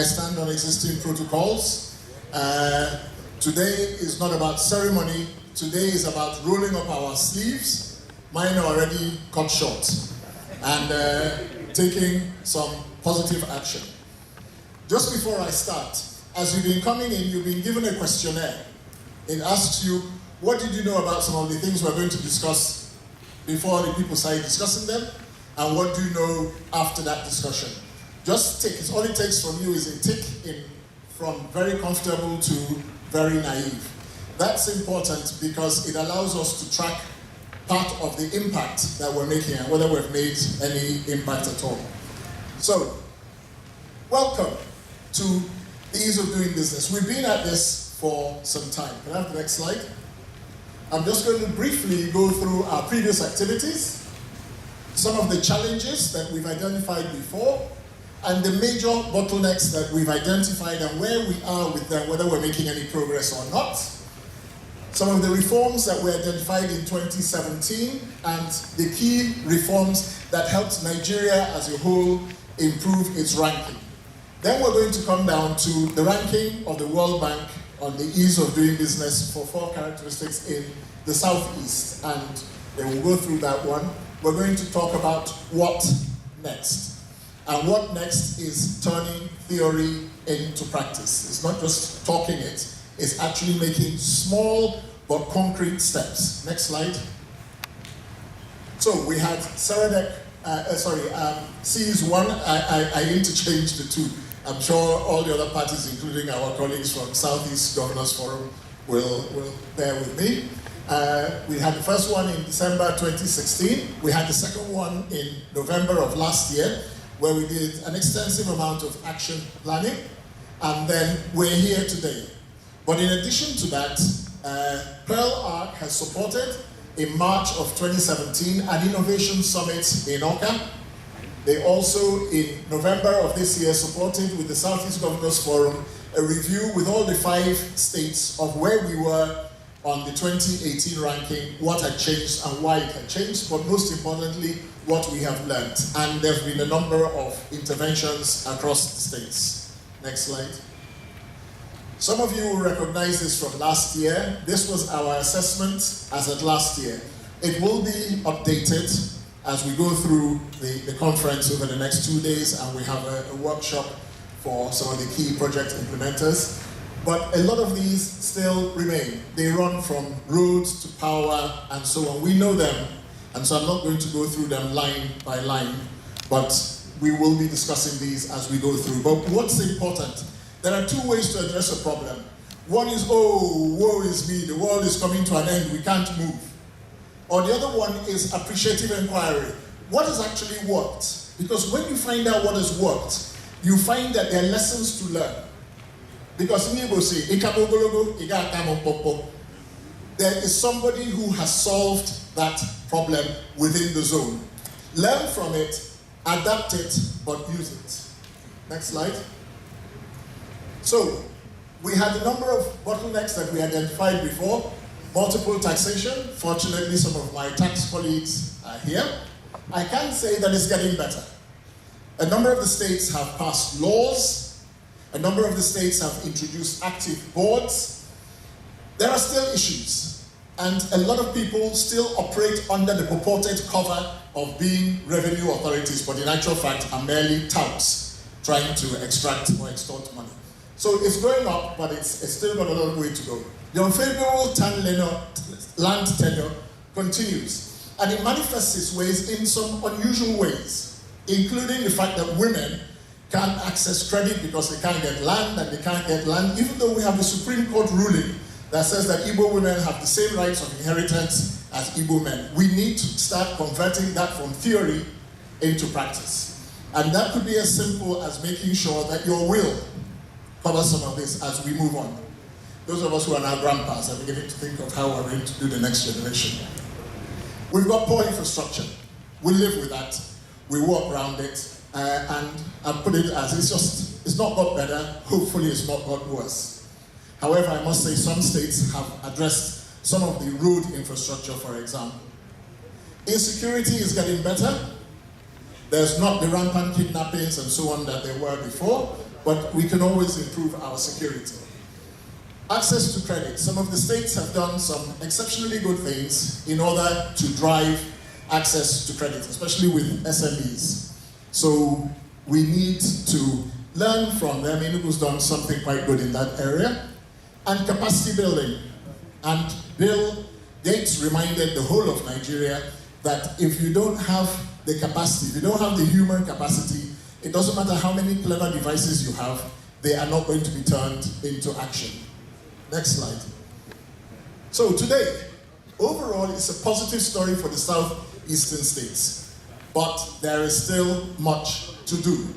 I stand on existing protocols. Today is not about ceremony. Today is about rolling up our sleeves. Mine are already cut short. And taking some positive action. Just before I start, as you've been coming in, you've been given a questionnaire. It asks you, what did you know about some of the things we're going to discuss before the people started discussing them? And what do you know after that discussion? Just tick. All it takes from you is a tick in from very comfortable to very naive. That's important because it allows us to track part of the impact that we're making and whether we've made any impact at all. So, welcome to the ease of doing business. We've been at this for some time. Can I have the next slide? I'm just going to briefly go through our previous activities, some of the challenges that we've identified before, and the major bottlenecks that we've identified and where we are with them, whether we're making any progress or not. Some of the reforms that were identified in 2017 and the key reforms that helped Nigeria as a whole improve its ranking. Then we're going to come down to the ranking of the World Bank on the ease of doing business for 4 characteristics in the Southeast. And then we'll go through that one. We're going to talk about what next. And what next is turning theory into practice. It's not just talking it. Is actually making small but concrete steps. Next slide. So we had SEREDEC, Cs 1, I interchanged the two. I'm sure all the other parties, including our colleagues from Southeast Governors Forum, will bear with me. We had the first one in December 2016. We had the second one in November of last year, where we did an extensive amount of action planning. And then we're here today. But in addition to that, Pearl Arc has supported, in March of 2017, an innovation summit in Oka. They also, in November of this year, supported with the Southeast Governors Forum a review with all the 5 states of where we were on the 2018 ranking, what had changed and why it had changed, but most importantly, what we have learned. And there have been a number of interventions across the states. Next slide. Some of you will recognize this from last year. This was our assessment as at last year. It will be updated as we go through the conference over the next 2 days, and we have a workshop for some of the key project implementers. But a lot of these still remain. They run from roads to power and so on. We know them, and so I'm not going to go through them line by line, but we will be discussing these as we go through. But what's important? There are 2 ways to address a problem. One is, oh, woe is me, the world is coming to an end, we can't move. Or the other one is appreciative inquiry. What has actually worked? Because when you find out what has worked, you find that there are lessons to learn. Because in Igbo say, there is somebody who has solved that problem within the zone. Learn from it, adapt it, but use it. Next slide. So, we had a number of bottlenecks that we identified before. Multiple taxation. Fortunately, some of my tax colleagues are here. I can say that it's getting better. A number of the states have passed laws. A number of the states have introduced active boards. There are still issues. And a lot of people still operate under the purported cover of being revenue authorities, but in actual fact are merely touts trying to extract or extort money. So it's going up, but it's still got a long way to go. The unfavorable land tenure continues, and it manifests its ways in some unusual ways, including the fact that women can't access credit because they can't get land, and they can't get land, even though we have the Supreme Court ruling that says that Igbo women have the same rights of inheritance as Igbo men. We need to start converting that from theory into practice. And that could be as simple as making sure that your will cover some of this as we move on. Those of us who are now grandpas are beginning to think of how we're going to do the next generation. We've got poor infrastructure. We live with that. We walk around it. And I put it as it's not got better. Hopefully it's not got worse. However, I must say some states have addressed some of the road infrastructure, for example. Insecurity is getting better. There's not the rampant kidnappings and so on that there were before. but we can always improve our security. Access to credit. Some of the states have done some exceptionally good things in order to drive access to credit, especially with SMEs. So we need to learn from them. Enugu's done something quite good in that area. And capacity building. And Bill Gates reminded the whole of Nigeria that if you don't have the capacity, if you don't have the human capacity, it doesn't matter how many clever devices you have, they are not going to be turned into action. Next slide. So today, overall, it's a positive story for the southeastern states, but there is still much to do.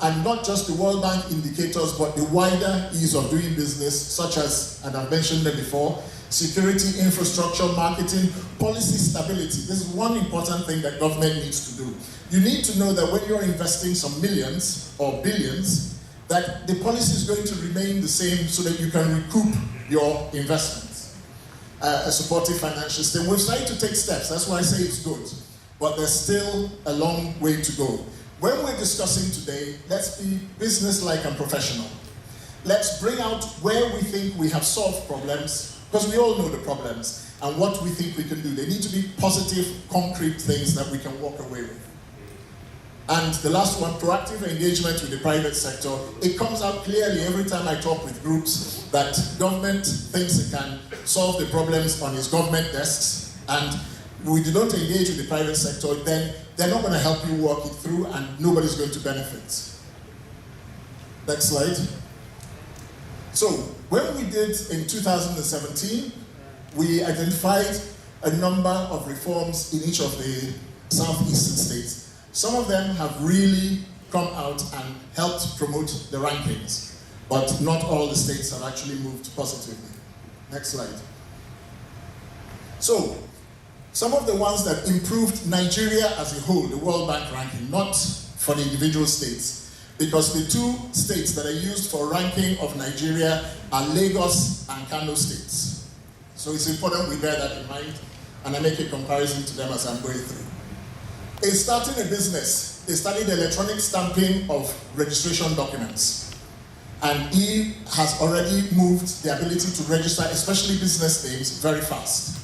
And not just the World Bank indicators, but the wider ease of doing business, such as, and I've mentioned them before, security, infrastructure, marketing, policy stability. This is one important thing that government needs to do. You need to know that when you're investing some millions or billions, that the policy is going to remain the same so that you can recoup your investments. A supportive financial system. We've started to take steps, that's why I say it's good. But there's still a long way to go. When we're discussing today, let's be business-like and professional. Let's bring out where we think we have solved problems, because we all know the problems, and what we think we can do. They need to be positive, concrete things that we can walk away with. And the last one, proactive engagement with the private sector. It comes out clearly every time I talk with groups that government thinks it can solve the problems on its government desks, and we do not engage with the private sector, then they're not going to help you work it through and nobody's going to benefit. Next slide. So, when we did in 2017, we identified a number of reforms in each of the southeastern states. Some of them have really come out and helped promote the rankings, but not all the states have actually moved positively. Next slide. So, some of the ones that improved Nigeria as a whole, the World Bank ranking, not for the individual states, because the two states that are used for ranking of Nigeria are Lagos and Kano states. So it's important we bear that in mind, and I make a comparison to them as I'm going through. In starting a business, they studied electronic stamping of registration documents. And he has already moved the ability to register, especially business names, very fast.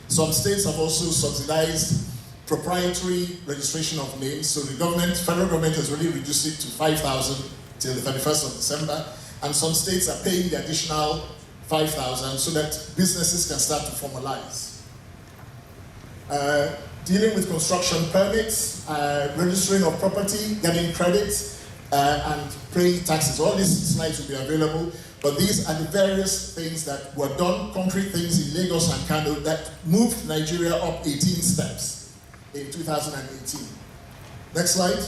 Some states have also subsidized proprietary registration of names, so the government, federal government has really reduced it to 5,000 till the 31st of December, and some states are paying the additional 5,000 so that businesses can start to formalize. Dealing with construction permits, registering of property, getting credits, and paying taxes. All these slides will be available. But these are the various things that were done, concrete things in Lagos and Kano that moved Nigeria up 18 steps in 2018. Next slide.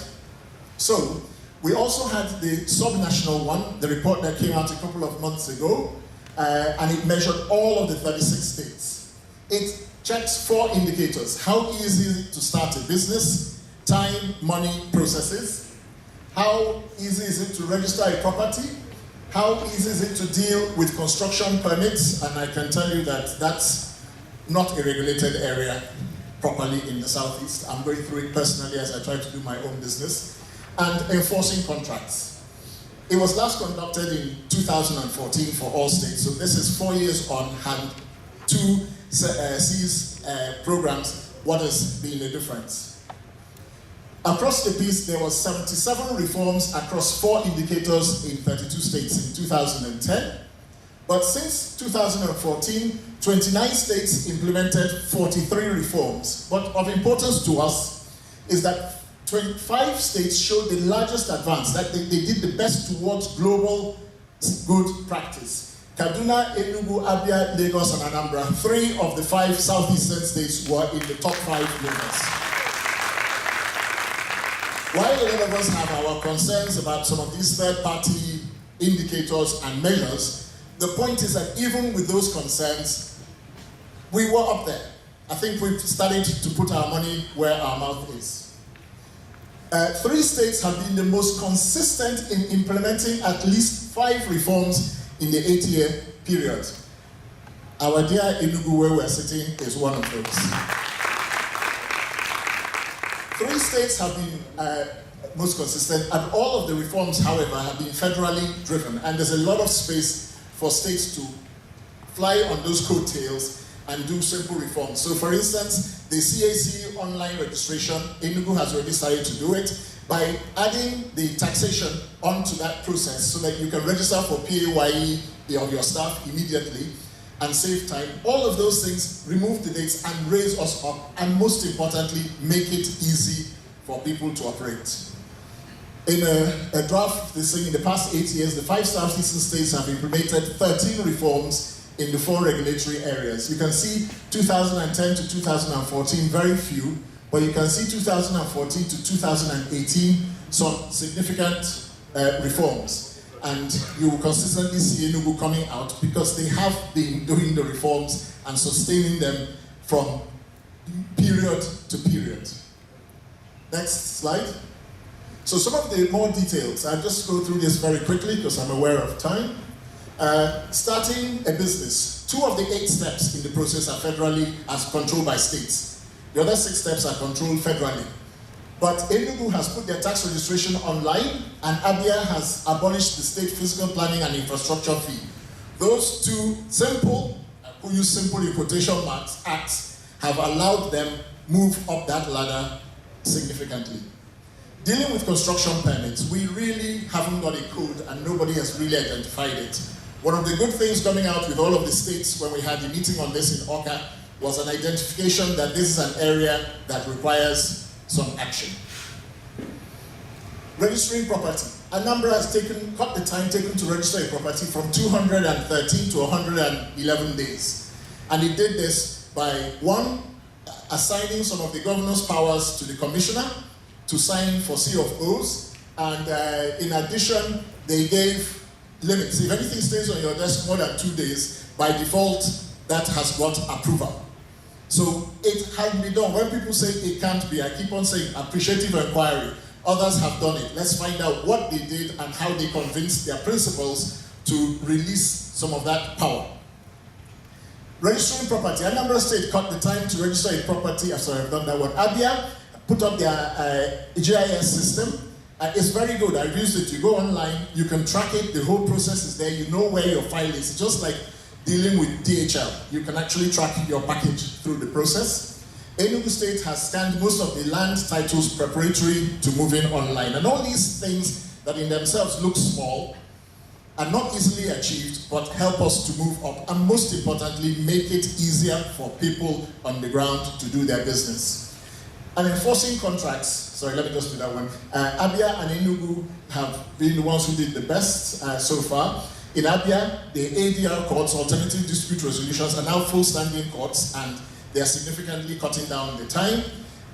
So, we also had the subnational one, the report that came out a couple of months ago, and it measured all of the 36 states. It checks 4 indicators: how easy to start a business, time, money, processes, how easy is it to register a property, how easy is it to deal with construction permits, and I can tell you that that's not a regulated area properly in the Southeast. I'm going through it personally as I try to do my own business. And enforcing contracts. It was last conducted in 2014 for all states, so this is 4 years on, and 2 C's programs. What has been the difference? Across the piece, there were 77 reforms across 4 indicators in 32 states in 2010. But since 2014, 29 states implemented 43 reforms. But of importance to us is that 25 states showed the largest advance, that they did the best towards global good practice. Kaduna, Enugu, Abia, Lagos, and Anambra, 3 of the 5 southeastern states were in the top 5 winners. While a lot of us have our concerns about some of these third-party indicators and measures, the point is that even with those concerns, we were up there. I think we've started to put our money where our mouth is. 3 states have been the most consistent in implementing at least 5 reforms in the 8-year period. Our dear Enugu, where we're sitting, is one of those. 3 states have been most consistent. And all of the reforms, however, have been federally driven. And there's a lot of space for states to fly on those coattails and do simple reforms. So for instance, the CAC online registration, Enugu has already started to do it by adding the taxation onto that process so that you can register for PAYE of your staff immediately and save time. All of those things remove the dates and raise us up, and most importantly, make it easy for people to operate. In a draft, this thing, in the past 8 years, the 5 Southeastern states have implemented 13 reforms in the 4 regulatory areas. You can see 2010 to 2014, very few, but you can see 2014 to 2018, some significant reforms. And you will consistently see Enugu coming out because they have been doing the reforms and sustaining them from period to period. Next slide. So some of the more details, I'll just go through this very quickly because I'm aware of time. Starting a business. 2 of the 8 steps in the process are federally as controlled by states. The other 6 steps are controlled federally. But Enugu has put their tax registration online, and Abia has abolished the state physical planning and infrastructure fee. Those 2 simple, who use simple in quotation marks, acts have allowed them move up that ladder significantly. Dealing with construction permits, we really haven't got a code and nobody has really identified it. One of the good things coming out with all of the states when we had the meeting on this in Oka was an identification that this is an area that requires some action. Registering property. Anambra has cut the time taken to register a property from 213 to 111 days. And it did this by 1, assigning some of the governor's powers to the commissioner to sign for C of O's, and in addition, they gave limits. If anything stays on your desk more than 2 days, by default, that has got approval. So it can be done. When people say it can't be, I keep on saying appreciative inquiry. Others have done it. Let's find out what they did and how they convinced their principals to release some of that power. Registering property. Anambra State cut the time to register a property. I'm sorry, I've done that one. Abia put up their GIS system. It's very good. I've used it. You go online, you can track it. The whole process is there. You know where your file is. It's just like dealing with DHL. You can actually track your package through the process. Enugu State has scanned most of the land titles preparatory to moving online. And all these things that in themselves look small are not easily achieved, but help us to move up. And most importantly, make it easier for people on the ground to do their business. And enforcing contracts, sorry, let me just do that one. Abia and Enugu have been the ones who did the best so far. In Abia, the ADR courts, alternative dispute resolutions, are now full-standing courts, and they are significantly cutting down the time.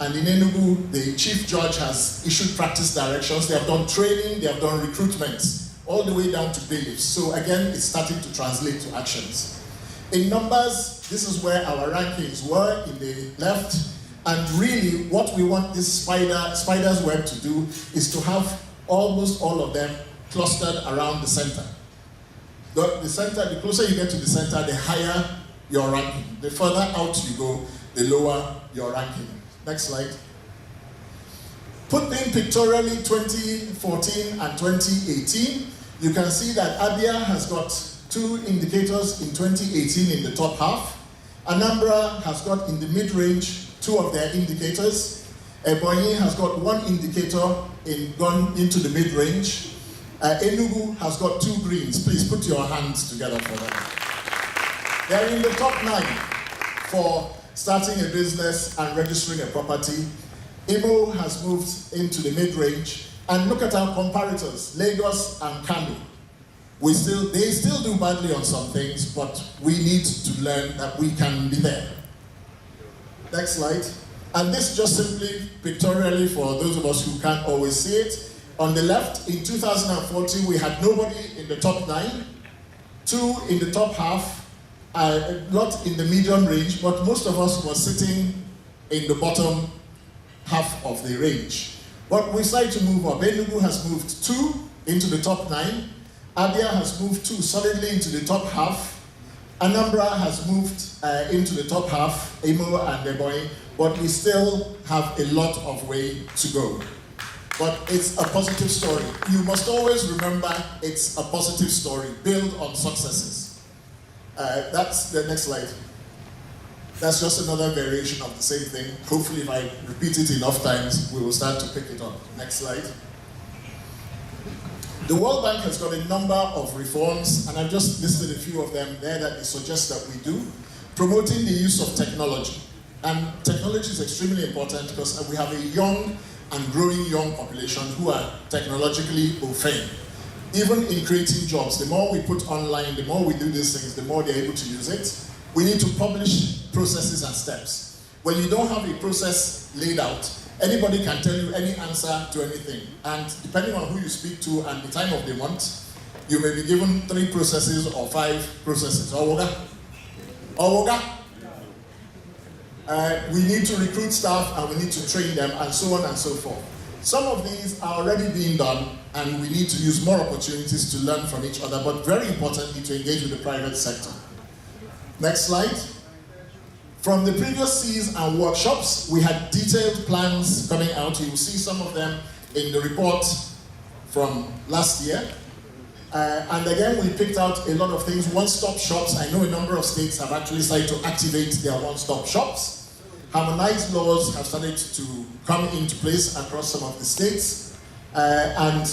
And in Enugu, the chief judge has issued practice directions. They have done training, they have done recruitments, all the way down to bailiffs. So again, it's starting to translate to actions. In numbers, this is where our rankings were in the left. And really, what we want this spider's web to do is to have almost all of them clustered around the center. The center, the closer you get to the center, the higher your ranking. The further out you go, the lower your ranking. Next slide. Put in pictorially 2014 and 2018. You can see that Abia has got 2 indicators in 2018 in the top half. Anambra has got in the mid-range 2 of their indicators. Abani has got 1 indicator gone into the mid-range. Enugu has got 2 greens. Please put your hands together for that. They're in the top 9 for starting a business and registering a property. Imo has moved into the mid-range. And look at our comparators, Lagos and Kano. They still do badly on some things, but we need to learn that we can be there. Next slide. And this just simply pictorially for those of us who can't always see it. On the left, in 2014, we had nobody in the top 9, 2 in the top half, not in the medium range, but most of us were sitting in the bottom half of the range. But we started to move up. Enugu has moved 2 into the top 9. Abia has moved 2 solidly into the top half. Anambra has moved into the top half, Imo and Abani, but we still have a lot of way to go. but it's a positive story. You must always remember it's a positive story. Build on successes. That's the next slide. That's just another variation of the same thing. Hopefully, if I repeat it enough times, we will start to pick it up. Next slide. The World Bank has got a number of reforms, and I've just listed a few of them there that they suggest that we do. Promoting the use of technology. And technology is extremely important because we have a young and growing young population who are technologically au fait. Even in creating jobs, the more we put online, the more we do these things, the more they're able to use it. We need to publish processes and steps. When you don't have a process laid out, anybody can tell you any answer to anything. And depending on who you speak to and the time of the month, you may be given 3 processes or 5 processes. We need to recruit staff and we need to train them and so on and so forth. Some of these are already being done and we need to use more opportunities to learn from each other, but very importantly to engage with the private sector. Next slide. From the previous Cs and workshops, we had detailed plans coming out. You will see some of them in the report from last year. And again, we picked out a lot of things. One-stop shops. I know a number of states have actually started to activate their one-stop shops. Harmonized laws have started to come into place across some of the states. And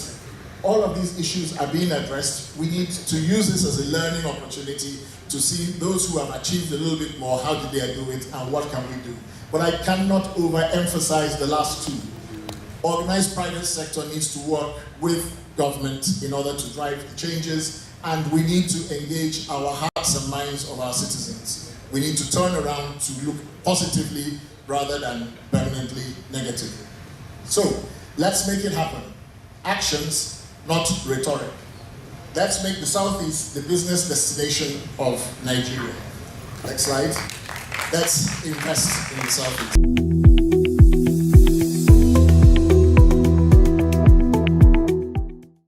all of these issues are being addressed. We need to use this as a learning opportunity to see those who have achieved a little bit more, how did they do it, and what can we do. But I cannot overemphasize the last 2. Organized private sector needs to work with government in order to drive the changes, and we need to engage our hearts and minds of our citizens. We need to turn around to look positively rather than permanently negatively. So, let's make it happen. Actions, not rhetoric. Let's make the Southeast the business destination of Nigeria. Next slide. Let's invest in the Southeast.